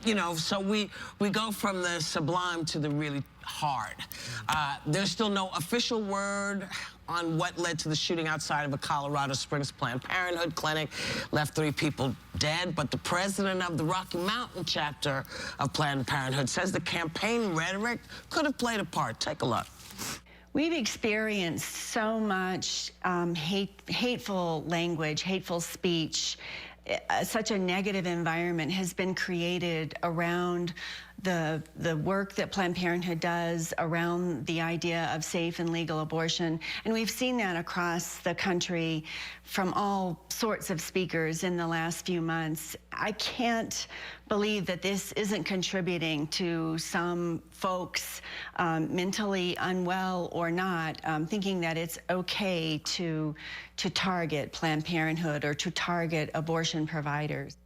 you know, so we go from the sublime to the really hard. There's still no official word on what led to the shooting outside of a Colorado Springs Planned Parenthood clinic. Left 3 people dead, but the president of the Rocky Mountain chapter of Planned Parenthood says the campaign rhetoric could have played a part. Take a look. We've experienced so much hateful language, hateful speech. Such a negative environment has been created around the work that Planned Parenthood does, around the idea of safe and legal abortion. And we've seen that across the country from all sorts of speakers in the last few months. I can't believe that this isn't contributing to some folks, mentally unwell or not, thinking that it's okay to target Planned Parenthood or to target abortion providers.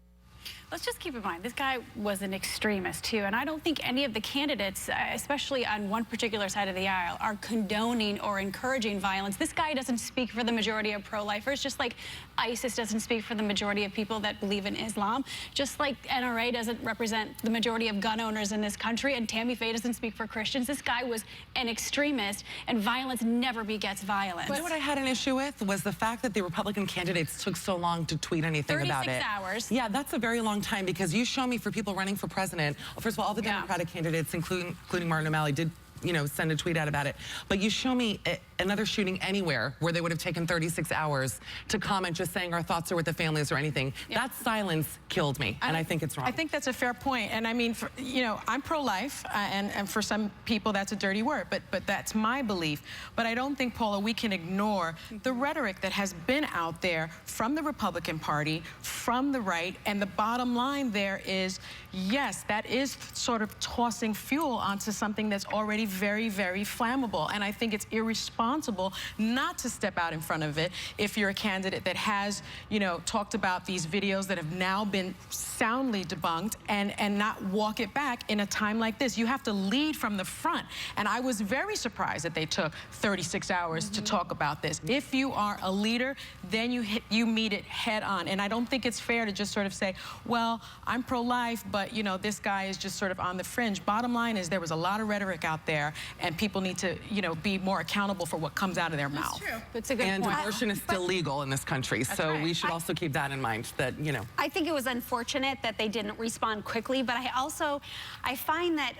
Let's just keep in mind, this guy was an extremist, too, and I don't think any of the candidates, especially on one particular side of the aisle, are condoning or encouraging violence. This guy doesn't speak for the majority of pro-lifers, just like ISIS doesn't speak for the majority of people that believe in Islam, just like NRA doesn't represent the majority of gun owners in this country, and Tammy Faye doesn't speak for Christians. This guy was an extremist, and violence never begets violence. But what I had an issue with was the fact that the Republican candidates took so long to tweet anything about it. 36 hours. Yeah, that's a very long time, because you show me for people running for president, well, first of all the Democratic candidates, including Martin O'Malley, did, you know, send a tweet out about it. But you show me another shooting anywhere where they would have taken 36 hours to comment just saying our thoughts are with the families or anything. That silence killed me, and I think it's wrong. I think that's a fair point. And I mean, you know, I'm pro-life, and for some people that's a dirty word, but that's my belief. But I don't think, Paula, we can ignore the rhetoric that has been out there from the Republican Party, from the right, and the bottom line there is, yes, that is sort of tossing fuel onto something that's already very, very flammable. And I think it's irresponsible not to step out in front of it if you're a candidate that has, you know, talked about these videos that have now been soundly debunked and not walk it back in a time like this. You have to lead from the front. And I was very surprised that they took 36 hours to talk about this. If you are a leader, then you meet it head on. And I don't think it's fair to just sort of say, well, I'm pro-life, but, you know, this guy is just sort of on the fringe. Bottom line is there was a lot of rhetoric out there, and people need to, you know, be more accountable for what comes out of their mouth. That's true. That's a good point. And abortion is still legal in this country, so we should also keep that in mind, that, you know. I think it was unfortunate that they didn't respond quickly, but I find that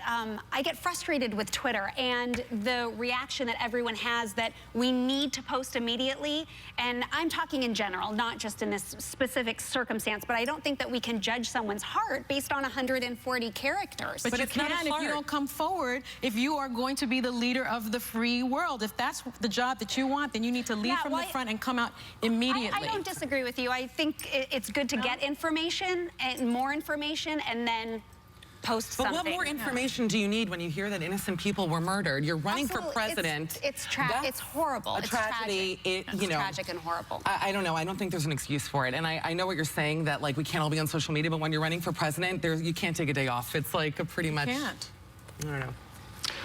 I get frustrated with Twitter and the reaction that everyone has that we need to post immediately. And I'm talking in general, not just in this specific circumstance, but I don't think that we can judge someone's heart based on 140 characters. But you can if you don't come forward, if you are going to be the leader of the free world. If that's the job that you want, then you need to lead from the front and come out immediately. I don't disagree with you. I think it's good to get information and more information and then post something. But what more information do you need when you hear that innocent people were murdered? You're running for president. It's horrible. It's tragedy. It's you know, tragic and horrible. I don't know. I don't think there's an excuse for it. And I know what you're saying, that like we can't all be on social media, but when you're running for president, you can't take a day off. It's like a pretty much. You can't. I don't know.